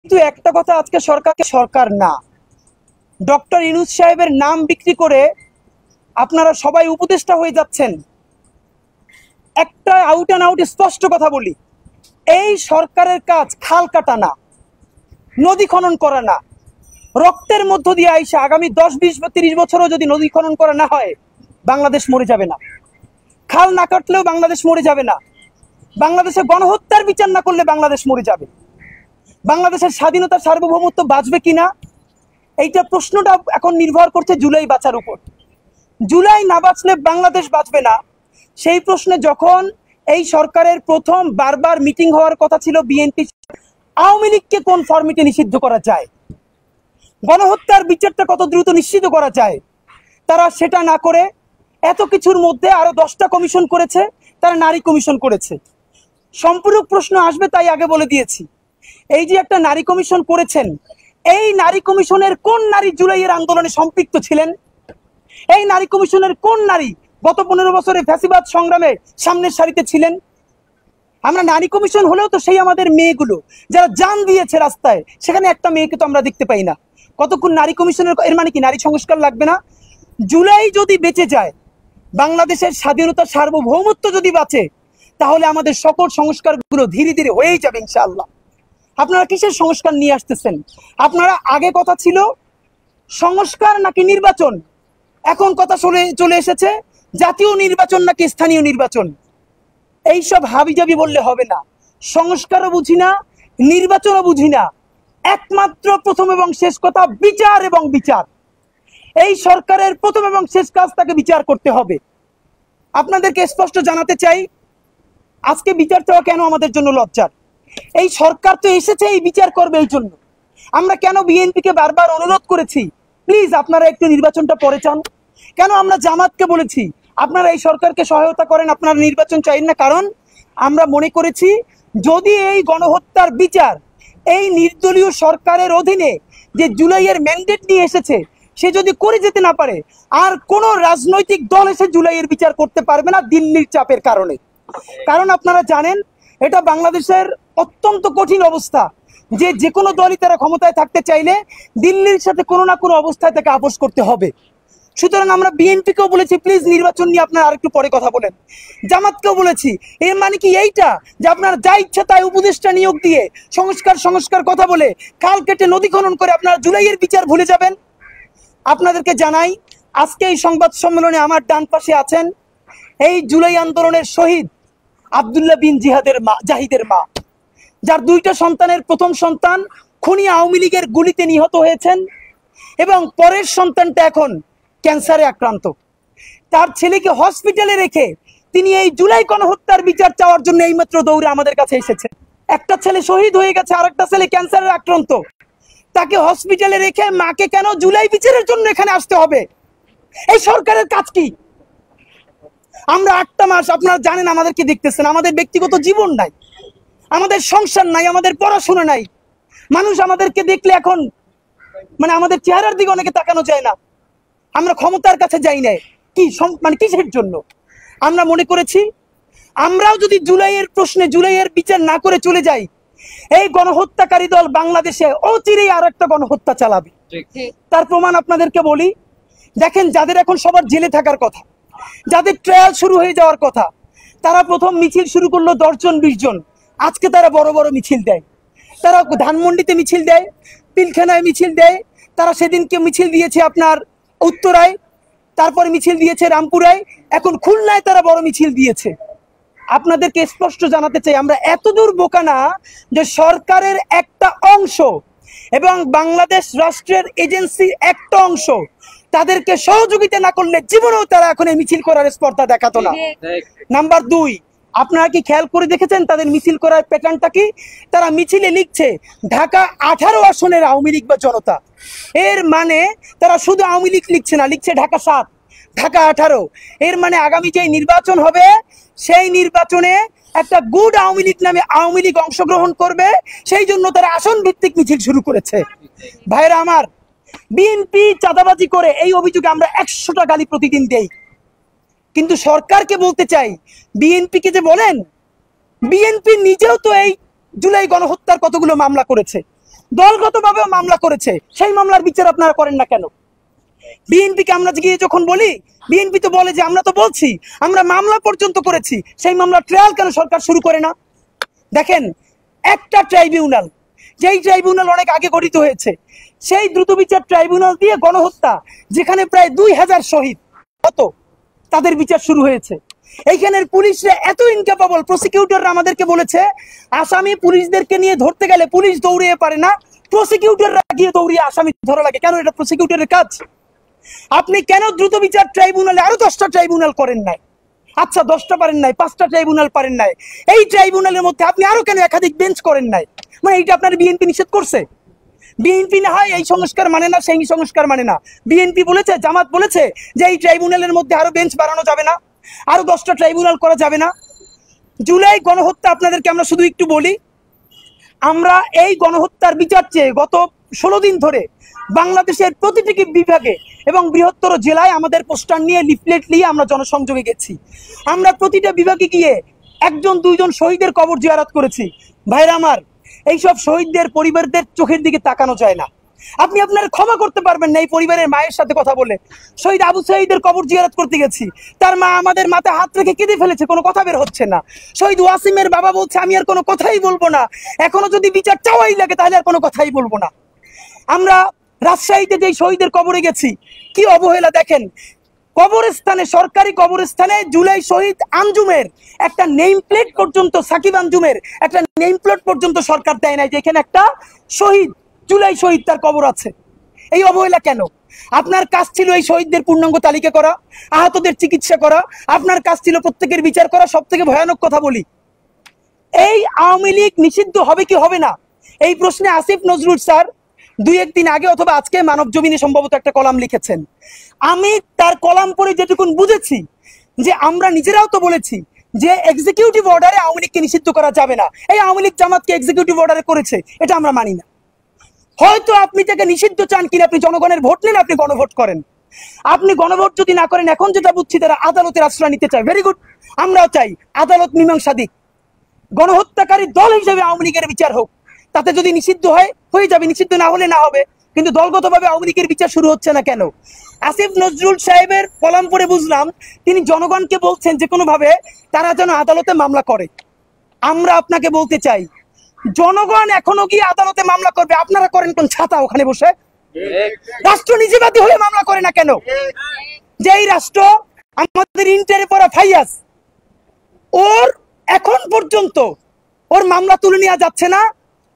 কিন্তু একটা কথা, আজকে সরকার না, ডক্টর ইউনূস সাহেবের নাম বিক্রি করে আপনারা সবাই উপদেষ্টা হয়ে যাচ্ছেন। একটা আউট অ্যান্ড আউট স্পষ্ট কথা বলি, এই সরকারের কাজ খাল কাটা না, নদী খনন করা না। রক্তের মধ্য দিয়ে আইসা আগামী 10, 20 বা 30 বছরও যদি নদী খনন করা না হয়, বাংলাদেশ মরে যাবে না। খাল না কাটলেও বাংলাদেশ মরে যাবে না। বাংলাদেশে গণহত্যার বিচার না করলে বাংলাদেশ মরে যাবে। বাংলাদেশের স্বাধীনতার সার্বভৌমত্ব বাঁচবে কিনা, এইটা প্রশ্নটা এখন নির্ভর করছে জুলাই বাঁচার উপর। জুলাই না বাঁচলে বাংলাদেশ বাঁচবে না। সেই প্রশ্নে যখন এই সরকারের প্রথম বারবার মিটিং হওয়ার কথা ছিল বিএনপি, আওয়ামী লীগকে কোন ফরম্যাটে নিষিদ্ধ করা যায়, গণহত্যার বিচারটা কত দ্রুত নিশ্চিত করা যায়, তারা সেটা না করে এত কিছুর মধ্যে আরো 10টা কমিশন করেছে, তারা নারী কমিশন করেছে। সম্পূরক প্রশ্ন আসবে তাই আগে বলে দিয়েছি, এই যে একটা নারী কমিশন করেছেন, এই নারী কমিশনের কোন নারী জুলাইয়ের আন্দোলনে সম্পৃক্ত ছিলেন? এই নারী কমিশনের কোন নারী গত 15 বছরে ফ্যাসিবাদ সংগ্রামে সামনের সারিতে ছিলেন? আমরা নারী কমিশন হলেও তো সেই আমাদের মেয়েগুলো যারা জান দিয়েছে রাস্তায়, সেখানে একটা মেয়েকে তো আমরা দেখতে পাই না। কতক্ষণ নারী কমিশনের, এর মানে কি নারী সংস্কার লাগবে না? জুলাই যদি বেঁচে যায়, বাংলাদেশের স্বাধীনতার সার্বভৌমত্ব যদি বাঁচে, তাহলে আমাদের সকল সংস্কারগুলো ধীরে ধীরে হয়েই যাবে ইনশাআল্লাহ। আপনারা কিসের সংস্কার নিয়ে আসতেছেন? আপনারা আগে কথা ছিল সংস্কার নাকি নির্বাচন, এখন কথা চলে এসেছে জাতীয় নির্বাচন নাকি স্থানীয় নির্বাচন। এইসব হাবিজাবি বললে হবে না। সংস্কারও বুঝি না, নির্বাচনও বুঝি না, একমাত্র প্রথম এবং শেষ কথা বিচার এবং বিচার। এই সরকারের প্রথম এবং শেষ কাজ, তাকে বিচার করতে হবে। আপনাদেরকে স্পষ্ট জানাতে চাই, আজকে বিচার চাওয়া কেন আমাদের জন্য লজ্জার। এই সরকার তো এসেছে এই বিচার করবে, এই জন্য আমরা কেন বিএনপিকে বারবার অনুরোধ করেছি, প্লিজ আপনারা একটু নির্বাচনটা পরে চান। কেন আমরা জামাতকে বলেছি আপনারা এই সরকারকে সহায়তা করেন, আপনারা নির্বাচন চাইন না, কারণ আমরা মনে করেছি যদি এই গণহত্যার বিচার এই নির্দলীয় সরকারের অধীনে যে জুলাইয়ের ম্যান্ডেট নিয়ে এসেছে, সে যদি করে যেতে না পারে, আর কোন রাজনৈতিক দল এসে জুলাইয়ের বিচার করতে পারবে না দিল্লির চাপের কারণে। কারণ আপনারা জানেন এটা বাংলাদেশের অত্যন্ত কঠিন অবস্থা, যে কোনো দলই তারা ক্ষমতায় থাকতে চাইলে দিল্লির সাথে কোনো না কোনো অবস্থায় তাকে আপোষ করতে হবে। সুতরাং আমরা বিএনপিকেও বলেছি প্লিজ নির্বাচন নিয়ে আপনারা আরেকটু পরে কথা বলেন। জামাতকেও বলেছি, এর মানে কি এইটা যে আপনারা যা ইচ্ছা তাই উপদেষ্টা নিয়োগ দিয়ে সংস্কার কথা বলে খাল কেটে নদী খনন করে আপনারা জুলাইয়ের বিচার ভুলে যাবেন? আপনাদেরকে জানাই, আজকে এই সংবাদ সম্মেলনে আমার ডান পাশে আছেন এই জুলাই আন্দোলনের শহীদ আব্দুল্লাহ বিন জাহিদের মা, যার 2টা সন্তানের প্রথম সন্তান খুনি আওয়ামী লীগের গুলিতে নিহত হয়েছেন এবং পরের সন্তানটা এখন ক্যান্সারে আক্রান্ত। তার ছেলেকে হসপিটালে রেখে তিনি এই জুলাই গণহত্যার বিচার চাওয়ার জন্য এইমাত্র দৌড়ে আমাদের কাছে এসেছেন। একটা ছেলে শহীদ হয়ে গেছে, আর একটা ছেলে ক্যান্সারে আক্রান্ত, তাকে হসপিটালে রেখে মাকে কেন জুলাই বিচারের জন্য এখানে আসতে হবে? এই সরকারের কাজ কি? আমরা 8টা মাস, আপনারা জানেন আমাদেরকে দেখতেছেন, আমাদের ব্যক্তিগত জীবন নাই, আমাদের সংসার নাই, আমাদের পড়াশোনা নাই। মানুষ আমাদেরকে দেখলে এখন মানে আমাদের চেহারার দিকে অনেকে তাকানো যায় না। আমরা ক্ষমতার কাছে যাই না, কি মানে কিসের জন্য? আমরা মনে করেছি আমরাও যদি জুলাইয়ের প্রশ্নে জুলাইয়ের বিচার না করে চলে যাই, এই গণহত্যাকারী দল বাংলাদেশে অচিরেই আর একটা গণহত্যা চালাবে। তার প্রমাণ আপনাদেরকে বলি, দেখেন যাদের এখন সবার জেলে থাকার কথা, যাদের ট্রায়াল শুরু হয়ে যাওয়ার কথা, তারা প্রথম মিছিল শুরু করলো 10 জন 20 জন, আজকে তারা বড় বড় মিছিল দেয়। তারা ধানমন্ডিতে মিছিল দেয়, পিলখানায় মিছিল দেয়, তারা সেদিনকে মিছিল দিয়েছে আপনার উত্তরায়, তারপরে মিছিল দিয়েছে রামপুরায়, এখন খুলনায় তারা বড় মিছিল দিয়েছে। আপনাদেরকে স্পষ্ট জানাতে চাই, আমরা এতদূর বোকা না যে সরকারের একটা অংশ এবং বাংলাদেশ রাষ্ট্রের এজেন্সির একটা অংশ তাদেরকে সহযোগিতা না করলে জীবনেও তারা এখন এই মিছিল করার স্পর্ধা দেখাতো না। নাম্বার 2, আপনারা কি খেয়াল করে দেখেছেন তাদের মিছিল করার প্যাটার্নটা কি? তারা মিছিলে লিখছে ঢাকা 18 আসনের আওয়ামী লীগ বা জনতা। এর মানে তারা শুধু আওয়ামী লীগ লিখছে না, লিখছে ঢাকা 7, ঢাকা 18। এর মানে আগামী যে নির্বাচন হবে, সেই নির্বাচনে একটা গুড আওয়ামী লীগ নামে আওয়ামী লীগ অংশগ্রহণ করবে, সেই জন্য তারা আসন ভিত্তিক মিছিল শুরু করেছে। ভাইরা আমার, বিএনপি চাঁদাবাজি করে এই অভিযোগে আমরা 100টা গালি প্রতিদিন দেই, কিন্তু সরকারকে বলতে চাই, বিএনপিকে যে বলেন, বিএনপি নিজেও তো এই জুলাই গণহত্যার কতগুলো মামলা করেছে। দলগতভাবে মামলা করেছে, সেই মামলার বিচার আপনারা করেন না কেন? বিএনপিকে আমরা গিয়ে যখন বলি, বিএনপি তো বলে যে আমরা তো বলছি আমরা মামলা পর্যন্ত করেছি, সেই মামলা ট্রায়াল কেন সরকার শুরু করে না? দেখেন, একটা ট্রাইব্যুনাল, যেই ট্রাইব্যুনাল অনেক আগে গঠিত হয়েছে, সেই দ্রুত বিচার ট্রাইব্যুনাল দিয়ে গণহত্যা, যেখানে প্রায় 2000 শহীদ হতো, তাদের বিচার শুরু হয়েছে। এইখানের পুলিশরা এত ইনক্যাপাবল, প্রসিকিউটররা আমাদেরকে বলেছে আসামি পুলিশদেরকে নিয়ে ধরতে গেলে পুলিশ দৌড়িয়ে পারে না, প্রসিকিউটররা গিয়ে দৌড়িয়ে আসামি ধরা লাগে। কেন? এটা প্রসিকিউটরের কাজ। আপনি কেন দ্রুত বিচার ট্রাইব্যুনালে আরো 10টা ট্রাইব্যুনাল করেন নাই? আচ্ছা, 10টা পারেন নাই, 5টা ট্রাইব্যুনাল পারেন নাই, এই ট্রাইব্যুনালের মধ্যে আপনি আরো কেন একাধিক বেঞ্চ করেন নাই? মানে এইটা আপনার বিএনপি নিষেধ করছে? বিএনপি না হয় এই সংস্কার মানে না, সেই সংস্কার মানে না, বিএনপি বলেছে, জামাত বলেছে যে এই ট্রাইব্যুনালের মধ্যে আরো বেঞ্চ বাড়ানো যাবে না, আরো 10টা ট্রাইব্যুনাল করা যাবে না। জুলাই গণহত্যা আপনাদেরকে আমরা শুধু একটু বলি, আমরা এই গণহত্যার বিচার চেয়ে গত 16 দিন ধরে বাংলাদেশের প্রতিটি বিভাগে এবং বৃহত্তর জেলায় আমাদের পোস্টার নিয়ে, লিফলেট নিয়ে আমরা জনসংযোগে গেছি। আমরা প্রতিটা বিভাগে গিয়ে 1-2জন শহীদের কবর জিয়ারত করেছি। ভাইরা আমার, এইসব শহীদদের পরিবারদের চোখের দিকে তাকানো যায় না। আপনি আপনার ক্ষমা করতে পারবেন না এই পরিবারের মায়ের সাথে কথা বলে। শহীদ আবু সাঈদের কবর জিয়ারত করতে গেছি, তার মা আমাদের মাথায় হাত রেখে কেঁদে ফেলেছে, কোনো কথা বের হচ্ছে না। শহীদ ওয়াসিমের বাবা বলছে আমি আর কোনো কথাই বলবো না, এখনো যদি বিচার চাওয়াই লাগে তাহলে আর কোনো কথাই বলবো না। আমরা রাজশাহীতে যেই শহীদের কবরে গেছি, কি অবহেলা দেখেন। কবরস্থানে, সরকারি কবরস্থানে জুলাই শহীদ আঞ্জুমের একটা নেম প্লেট পর্যন্ত, সাকিব আঞ্জুমের একটা নেম প্লেট পর্যন্ত সরকার দেয় নাই যে এখানে একটা শহীদ, জুলাই শহীদ, তার কবর আছে। এই অবহেলা কেন? আপনার কাজ ছিল এই শহীদদের পূর্ণাঙ্গ তালিকা করা, আহতদের চিকিৎসা করা, আপনার কাজ ছিল প্রত্যেকের বিচার করা। সব থেকে ভয়ানক কথা বলি, এই আওয়ামী লীগ নিষিদ্ধ হবে কি হবে না, এই প্রশ্নে আসিফ নজরুল স্যার 2-1 দিন আগে অথবা আজকে মানব জমিনে সম্ভবত একটা কলাম লিখেছেন। আমি তার কলাম পড়ে যেটুকুন বুঝেছি, যে আমরা নিজেরাও তো বলেছি যে এক্সিকিউটিভ অর্ডারে আওয়ামী লীগকে নিষিদ্ধ করা যাবে না। এই আওয়ামী লীগ জামাতকে এক্সিকিউটিভ অর্ডারে করেছে, এটা আমরা মানি না। হয়তো আপনি তাকে নিষিদ্ধ চান কিনা, আপনি জনগণের ভোট নেন, আপনি গণভোট করেন। আপনি গণভোট যদি না করেন, এখন যেটা বুঝছি তারা আদালতের আশ্রয় নিতে চায়, ভেরি গুড, আমরাও চাই আদালত মীমাংসা দিক, গণহত্যাকারী দল হিসেবে আওয়ামী লীগের বিচার হোক। তাতে যদি নিষিদ্ধ হয় হয়ে যাবে, নিষিদ্ধ না হলে না হবে, কিন্তু দলগতভাবে আওয়ামী লীগের বিচার শুরু হচ্ছে না কেন? আসিফ নজরুল সাহেবের কলাম পড়ে বুঝলাম তিনি জনগণকে বলছেন যে কোনো ভাবে তারা যেন আদালতে মামলা করে। আমরা আপনাকে বলতে চাই, জনগণ এখনো গিয়ে আদালতে মামলা করবে, আপনারা করেন কোন ছাতা ওখানে বসে? রাষ্ট্র নিজেবাদী হয়ে মামলা করে না কেন? যেই রাষ্ট্র আমাদের ইন্টারে পড়া ফাইয়াজ, ওর এখন পর্যন্ত ওর মামলা তুলে নেওয়া যাচ্ছে না,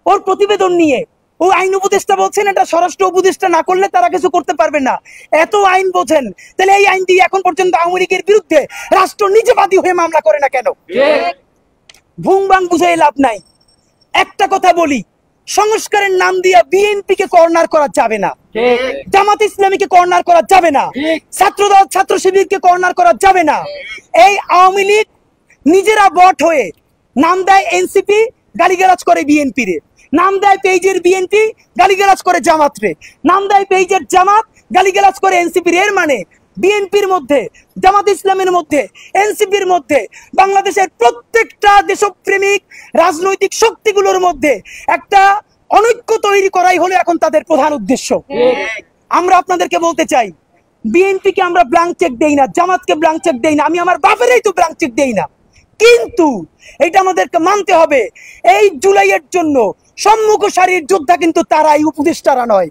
ওর প্রতিবেদন নিয়ে ও আইন উপদেষ্টা বলছেন এটা স্বরাষ্ট্র উপদেষ্টা না করলে তারা কিছু করতে পারবে না। এত আইন বোঝেন, তাহলে এই আইন দিয়ে এখন পর্যন্ত আওয়ামী লীগের বিরুদ্ধে রাষ্ট্র নিজেবাদী হয়ে মামলা করে না কেন? ভুং বাং বুঝাই লাভ নাই। একটা কথা বলি, সংস্কারের নাম দিয়া বিএনপি কে কর্নার করা যাবে না, জামাত ইসলামীকে কর্নার করা যাবে না, ছাত্রদল ছাত্র শিবিরকে কর্নার করা যাবে না। এই আওয়ামী লীগ নিজেরা বট হয়ে নাম দেয় এনসিপি, গালিগালাজ করে বিএনপি রে, নাম দেয় পেজের বিএনপি, গালিগালাজ করে জামাত রে, নাম দেয় পেজের জামাত, গালিগালাজ করে এনসিপি রে। এর মানে বিএনপির মধ্যে, জামাত ইসলামের মধ্যে, এনসিপির মধ্যে, বাংলাদেশের প্রত্যেকটা দেশপ্রেমিক রাজনৈতিক শক্তিগুলোর মধ্যে একটা অনৈক্য তৈরি করাই হলো এখন তাদের প্রধান উদ্দেশ্য। আমরা আপনাদেরকে বলতে চাই, বিএনপিকে আমরা ব্ল্যাঙ্ক চেক দেই না, জামাতকে ব্ল্যাঙ্ক চেক দেই না, আমি আমার বাপেরই তো ব্ল্যাঙ্ক চেক দেই না, কিন্তু এটা আমাদেরকে মানতে হবে এই জুলাইয়ের জন্য সম্মুখ সারির যোদ্ধা কিন্তু তারাই, উপদেষ্টারা নয়।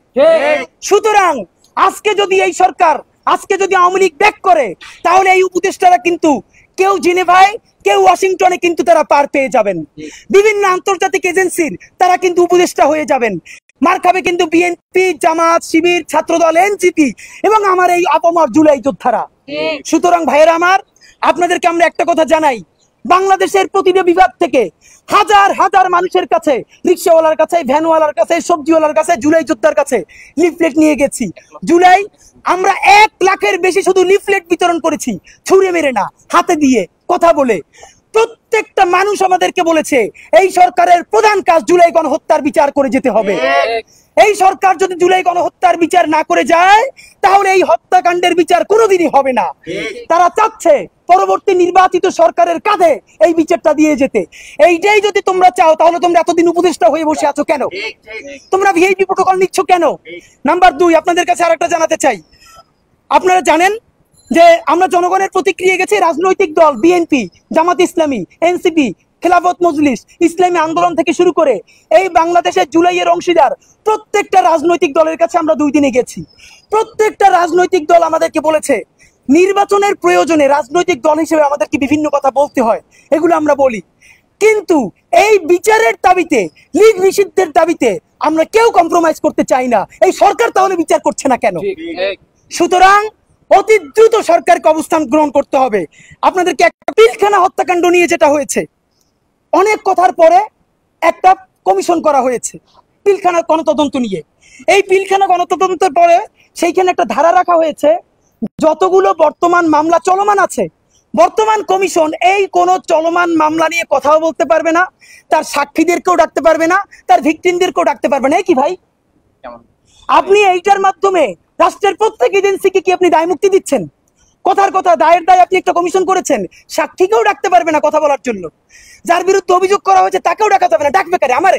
সুতরাং আজকে যদি এই সরকার, আজকে যদি আওয়ামী লীগ ব্যাক করে, তাহলে এই উপদেষ্টারা কিন্তু কেউ জেনেভায়, কেউ ওয়াশিংটনে কিন্তু তারা পার পেয়ে যাবেন, বিভিন্ন আন্তর্জাতিক এজেন্সির তারা কিন্তু উপদেষ্টা হয়ে যাবেন। মার খাবে কিন্তু বিএনপি, জামাত, শিবির, ছাত্রদল, এনসিপি এবং আমার এই আপামর জুলাই যোদ্ধারা। সুতরাং ভাইয়েরা আমার, আপনাদেরকে আমরা একটা কথা জানাই, বাংলাদেশের প্রতিটা বিভাগ থেকে হাজার হাজার মানুষের কাছে, রিক্সাওয়ালার কাছে, ভ্যানওয়ালার কাছে, সবজিওয়ালার কাছে, জুলাই যোদ্ধার কাছে লিফলেট নিয়ে গেছি। জুলাই আমরা 1 লাখের বেশি শুধু লিফলেট বিতরণ করেছি, ছুঁড়ে মেরে না, হাতে দিয়ে কথা বলে। প্রত্যেকটা মানুষ আমাদেরকে বলেছে এই সরকারের প্রধান কাজ জুলাই গণহত্যার বিচার করে যেতে হবে। এই সরকার যদি জুলাই গণহত্যার বিচার না করে যায়, তাহলে এই হত্যাকাণ্ডের বিচার কোনোদিনই হবে না। তারা চাচ্ছে পরবর্তী নির্বাচিত সরকারের কাঁধে এই বিচারটা দিয়ে যেতে। এইটাই যদি তোমরা চাও তাহলে তোমরা এতদিন উপদেষ্টা হয়ে বসে আছো কেন? তোমরা ভিআইপি প্রোটোকল নিচ্ছ কেন? নাম্বার 2, আপনাদের কাছে আরেকটা জানাতে চাই। আপনারা জানেন যে আমরা জনগণের প্রতিক্রিয়া গেছি, রাজনৈতিক দল বিএনপি, জামাত ইসলামী, এনসিপি, খেলাফত মজলিস, ইসলামী আন্দোলন থেকে শুরু করে এই বাংলাদেশের জুলাইয়ের অংশীদার প্রত্যেকটা রাজনৈতিক দলের কাছে আমরা 2 দিনে গেছি। প্রত্যেকটা রাজনৈতিক দল আমাদেরকে বলেছে নির্বাচনের প্রয়োজনে রাজনৈতিক দল হিসেবে আমাদেরকে বিভিন্ন কথা বলতে হয়, এগুলো আমরা বলি। কিন্তু এই বিচারের দাবিতে, লীগ নিষিদ্ধের দাবিতে আমরা কেউ কম্প্রোমাইজ করতে চাই না। এই সরকার তাহলে বিচার করছে না কেন? সুতরাং অতি দ্রুত সরকারকে অবস্থান গ্রহণ করতে হবে। আপনাদেরকে একটা পিলখানা হত্যাকাণ্ড নিয়ে যেটা হয়েছে, অনেক কথার পরে একটা কমিশন করা হয়েছে পিলখানা গণতদন্ত নিয়ে। এই পিলখানা গণতদন্তের পরে সেইখানে একটা ধারা রাখা হয়েছে, যতগুলো বর্তমান মামলা চলমান আছে, বর্তমান কমিশন এই কোন চলমান মামলা নিয়ে কথাও বলতে পারবে না, তার সাক্ষীদেরকেও ডাকতে পারবে না, তার ভিকটিমদেরকেও ডাকতে পারবে না। কি ভাই, আপনি এইটার মাধ্যমে রাষ্ট্রের প্রত্যেক এজেন্সিকে কি আপনি দায় মুক্তি দিচ্ছেন? কথার কথা, দায়ের দায় আপনি একটা কমিশন করেছেন, সাক্ষীকেও ডাকতে পারবে না কথা বলার জন্য, যার বিরুদ্ধে অভিযোগ করা হয়েছে তাকেও ডাকা যাবে না। ডাকবে কারে? আমারে?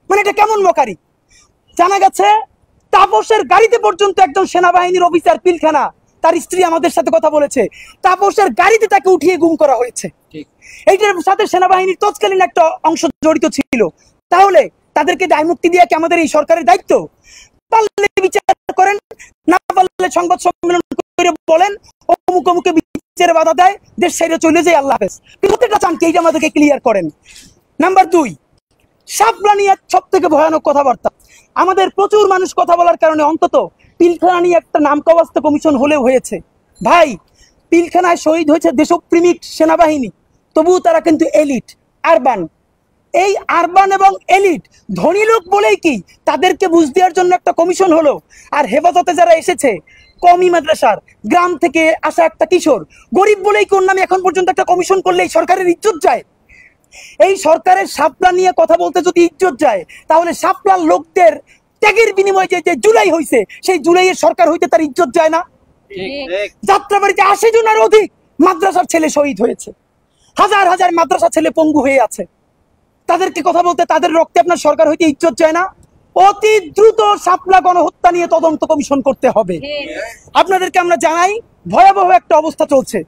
মানে এটা কেমন মকারি? জানা গেছে তাপসের গাড়িতে পর্যন্ত একজন সেনাবাহিনীর অফিসার পিলখানা, তার স্ত্রী আমাদের সাথে কথা বলেছে, তাপসের গাড়িতে তাকে উঠিয়ে গুম করা হয়েছে। এইটার সাথে সেনাবাহিনীর তৎকালীন একটা অংশ জড়িত ছিল। তাহলে তাদেরকে দায় মুক্তি দেওয়া কি আমাদের এই সরকারের দায়িত্ব? পারলে বিচার করেন, না পারলে সংবাদ সম্মেলন করে বলেন অমুক অমুকে বিচারে বাধা দেয়, দেশ ছেড়ে চলে যায়, আল্লাহ হাফেজ। প্রত্যেকটা চান কি এইটা আমাদেরকে ক্লিয়ার করেন। নাম্বার 2, শাপলা নিয়ে সব থেকে ভয়ানক কথাবার্তা। আমাদের প্রচুর মানুষ কথা বলার কারণে অন্তত পিলখানা নিয়ে একটা নামকাওয়াস্তে কমিশন হলেও হয়েছে। ভাই, পিলখানায় শহীদ হয়েছে দেশপ্রেমিক সেনাবাহিনী, তবুও তারা কিন্তু এলিট, আরবান। এই আরবান এবং এলিট ধনী লোক বলেই কি তাদেরকে বুঝ দেওয়ার জন্য একটা কমিশন হলো? আর হেফাজতে যারা এসেছে কমি মাদ্রাসার গ্রাম থেকে আসা একটা কিশোর, গরিব বলেই কোন নামে এখন পর্যন্ত একটা কমিশন করলে এই সরকারের ইজ্জত যায়? এই সরকারের শাপলা নিয়ে কথা বলতে যদি ইজ্জত যায়, তাহলে শাপলার লোকদের ত্যাগের বিনিময়ে যে জুলাই হয়েছে, সেই জুলাইয়ের সরকার হইতে তার ইজ্জত যায় না? যাত্রাবাড়িতে 80 জনের অধিক মাদ্রাসার ছেলে শহীদ হয়েছে, হাজার হাজার মাদ্রাসা ছেলে পঙ্গু হয়ে আছে, তাদেরকে কথা বলতে তাদের রক্তে আপনার সরকার হইতে ইজ্জত যায় না? অতি দ্রুত শাপলা গণহত্যা নিয়ে তদন্ত কমিশন করতে হবে। আপনাদেরকে আমরা জানাই ভয়াবহ একটা অবস্থা চলছে।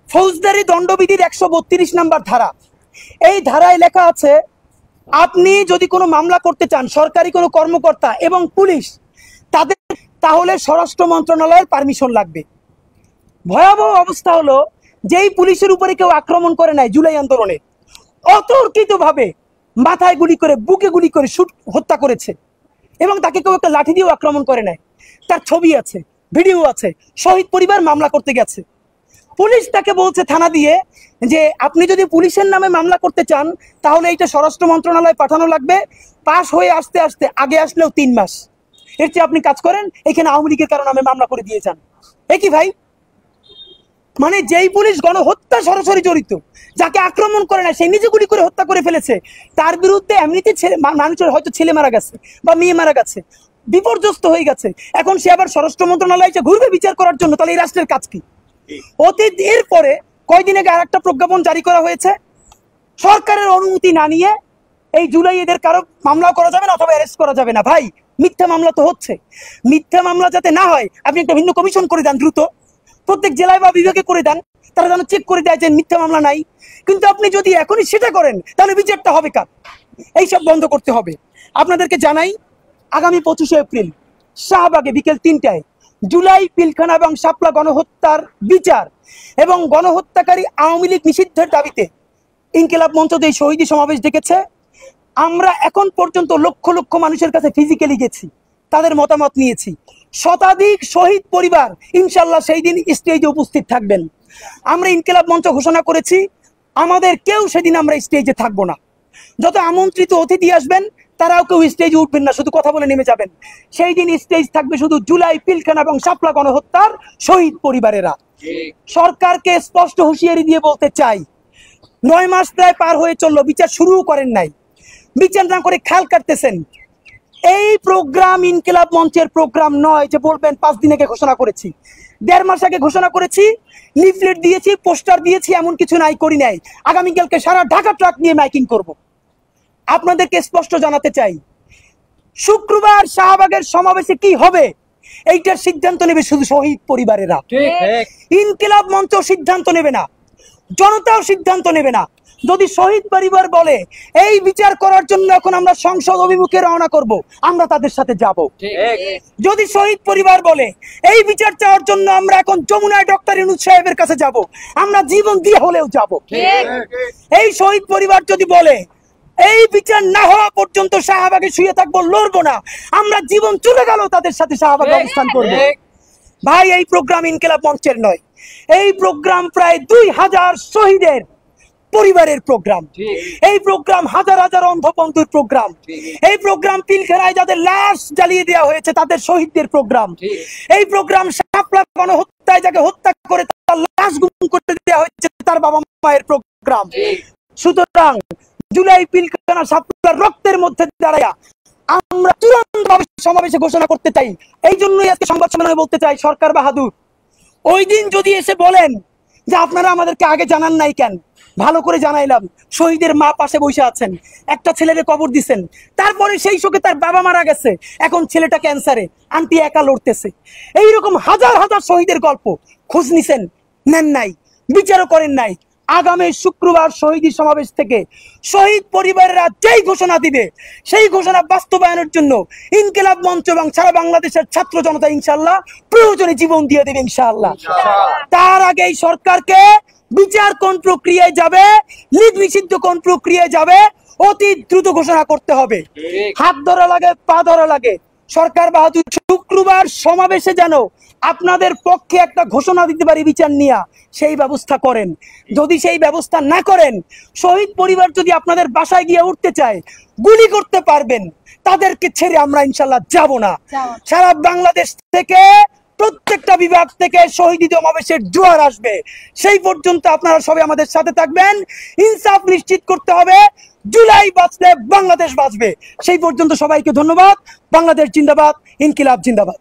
ফৌজদারি দণ্ডবিধির 132 নম্বর ধারা, এই ধারায় লেখা আছে আপনি যদি কোনো মামলা করতে চান, সরকারি কোনো কর্মকর্তা এবং পুলিশ তাদের, তাহলে স্বরাষ্ট্র মন্ত্রণালয়ের পারমিশন লাগবে। ভয়াবহ অবস্থা হলো, যেই পুলিশের উপরে কেউ আক্রমণ করে নাই জুলাই আন্দোলনে, অতর্কিতভাবে মাথায় গুলি করে, বুকে গুলি করে হত্যা করেছে, এবং তাকে কেউ একটা লাঠি দিয়েও আক্রমণ করে নাই, তার ছবি আছে, ভিডিও আছে, শহীদ পরিবার মামলা করতে গেছে। পুলিশ তাকে বলছে থানা দিয়ে যে আপনি যদি পুলিশের নামে মামলা করতে চান তাহলে এইটা স্বরাষ্ট্র মন্ত্রণালয়ে পাঠানো লাগবে, পাশ হয়ে আসতে আসতে আগে আসলেও 3 মাস। এর চেয়ে আপনি কাজ করেন এখানে আওয়ামী লীগের কারণে আমি মামলা করে দিয়ে যান। কি ভাই, মানে যেই পুলিশ গণহত্যা সরাসরি জড়িত, যাকে আক্রমণ করে না, সে নিজে গুলি করে হত্যা করে ফেলেছে, তার বিরুদ্ধে এমনিতে মানুষের হয়তো ছেলে মারা গেছে বা মেয়ে মারা গেছে, বিপর্যস্ত হয়ে গেছে, এখন সে আবার স্বরাষ্ট্র মন্ত্রণালয়ে ঘুরবে বিচার করার জন্য, তাহলে এই রাষ্ট্রের কাজ কি? অতীত এরপরে কয়দিন আগে আর একটা প্রজ্ঞাপন জারি করা হয়েছে, সরকারের অনুমতি না নিয়ে এই জুলাই এদের কারো মামলা করা যাবে না অথবা অ্যারেস্ট করা যাবে না। ভাই, মিথ্যা মামলা তো হচ্ছে, মিথ্যা মামলা যাতে না হয় আপনি একটা ভিন্ন কমিশন করে দেন, দ্রুত প্রত্যেক জেলায় বা বিভাগে করে দেন, তারা যেন চেক করে দেয় যে মিথ্যা মামলা নাই। কিন্তু আপনি যদি এখনই সেটা করেন তাহলে বিচারটা হবে কার? এইসব বন্ধ করতে হবে। আপনাদেরকে জানাই আগামী 25শে এপ্রিল শাহবাগে বিকেল 3টায় জুলাই পিলখানা এবং শাপলা গণহত্যার বিচার এবং গণহত্যাকারী আওয়ামী লীগ নিষিদ্ধের দাবিতে ইনকিলাব মঞ্চ এই শহীদ সমাবেশ ডেকেছে। আমরা এখন পর্যন্ত লক্ষ লক্ষ মানুষের কাছে ফিজিক্যালি গেছি, তাদের মতামত নিয়েছি। শতাধিক শহীদ পরিবার ইনশাল্লাহ সেই দিন স্টেজে উপস্থিত থাকবেন। আমরা ইনকিলাব মঞ্চ ঘোষণা করেছি আমাদের কেউ সেদিন আমরা স্টেজে থাকবো না। যত আমন্ত্রিত অতিথি আসবেন তারাও কেউ স্টেজে উঠবেন না, শুধু কথা বলে নেমে যাবেন। সেই দিন স্টেজ থাকবে শুধু জুলাই পিলখানা এবং শাপলা গণহত্যার শহীদ পরিবারেরা। সরকারকে স্পষ্ট হুঁশিয়ারি দিয়ে বলতে চাই, 9 মাস প্রায় পার হয়ে চললো, বিচার শুরুও করেন নাই, বিচার না করে খাল কাটতেছেন। এই প্রোগ্রাম ইনকিলাব মঞ্চের প্রোগ্রাম নয় যে বলবেন 5 দিন আগে ঘোষণা করেছি। 1.5 মাস আগে ঘোষণা করেছি, লিফলেট দিয়েছি, পোস্টার দিয়েছি, এমন কিছু নাই করি নাই। আগামীকালকে সারা ঢাকা ট্রাক নিয়ে মাইকিং করব। আপনাদেরকে স্পষ্ট জানাতে চাই, শুক্রবার শাহবাগের সমাবেশে কি হবে এইটার সিদ্ধান্ত নেবে শুধু শহীদ পরিবারেরা। ইনকিলাব মঞ্চ সিদ্ধান্ত নেবে না, জনতাও সিদ্ধান্ত নেবে না। যদি শহীদ পরিবার বলে এই বিচার করার জন্য এখন আমরা সংসদ অভিমুখে রওনা করব, আমরা তাদের সাথে যাব। যদি শহীদ পরিবার বলে এই বিচার চাওয়ার জন্য আমরা এখন যমুনায় ডক্টর ইউনূস সাহেবের কাছে যাব, আমরা জীবন দিয়ে হলেও যাব। এই শহীদ পরিবার যদি বলে এই বিচার না হওয়া পর্যন্ত শাহবাগে শুয়ে থাকবো, লড়বো না, আমরা জীবন চলে গেল তাদের সাথে শাহবাগে অবস্থান করব। ভাই, এই প্রোগ্রাম ইনকিলাব মঞ্চের নয়, এই প্রোগ্রাম প্রায় 2000 শহীদের পরিবারের প্রোগ্রাম। এই প্রোগ্রাম হাজার হাজার অন্ধবন্ধুর প্রোগ্রাম। এই প্রোগ্রাম পিলখানায় যাদের লাশ জ্বালিয়ে দেওয়া হয়েছে তাদের শহীদদের প্রোগ্রাম। এই প্রোগ্রাম শাপলা গণহত্যায় যাকে হত্যা করে তার লাশ গুম করতে দেওয়া হয়েছে তার বাবা মায়ের প্রোগ্রাম। সুতরাং জুলাই পিলখানা শাপলার রক্তের মধ্যে দাঁড়ায়া আমরা চূড়ান্তভাবে সমাবেশে ঘোষণা করতে চাই। এই জন্যই আজকে সংবাদ সম্মেলনে বলতে চাই, সরকার বাহাদুর, ওই দিন যদি এসে বলেন যে আপনারা আমাদেরকে আগে জানান নাই কেন, ভালো করে জানাইলাম। শহীদের মা পাশে বসে আছেন, একটা ছেলেরে কবর দিছেন, তারপরে সেই শোকে তার বাবা মারা গেছে, এখন ছেলেটা ক্যান্সারে, আন্টি একা লড়তেছে। এইরকম হাজার হাজার শহীদের গল্প খোঁজ নিছেন, নেন নাই, বিচারও করেন নাই। আগামী শুক্রবার শহীদ সমাবেশ থেকে শহীদ পরিবারেরা যেই ঘোষণা দিবে সেই ঘোষণা বাস্তবায়নের জন্য ইনকিলাব মঞ্চ এবং সারা বাংলাদেশের ছাত্র জনতা ইনশাআল্লাহ প্রয়োজনে জীবন দিয়ে দেবে ইনশাআল্লাহ। তার আগে এই সরকারকে বিচার কোন প্রক্রিয়ায় যাবে, লিগ নিষিদ্ধ কোন প্রক্রিয়ায় যাবে, অতি দ্রুত ঘোষণা করতে হবে। হাত ধরা লাগে, পা ধরা লাগে। সরকার বাহাদুর, শুক্রবার সমাবেশে যেন আপনাদের পক্ষে একটা ঘোষণা দিতে পারি বিচার নিয়ে, সেই ব্যবস্থা করেন। যদি সেই ব্যবস্থা না করেন, শহীদ পরিবার যদি আপনাদের বাসায় গিয়ে উঠতে চায়, গুলি করতে পারবেন, তাদেরকে ছেড়ে আমরা ইনশাল্লাহ যাব না। সারা বাংলাদেশ থেকে প্রত্যেকটা বিভাগ থেকে শহীদ সমাবেশের জোয়ার আসবে। সেই পর্যন্ত আপনারা সবাই আমাদের সাথে থাকবেন। ইনসাফ নিশ্চিত করতে হবে। জুলাই বাঁচলে বাংলাদেশ বাঁচবে। সেই পর্যন্ত সবাইকে ধন্যবাদ। বাংলাদেশ জিন্দাবাদ, ইনকিলাব জিন্দাবাদ।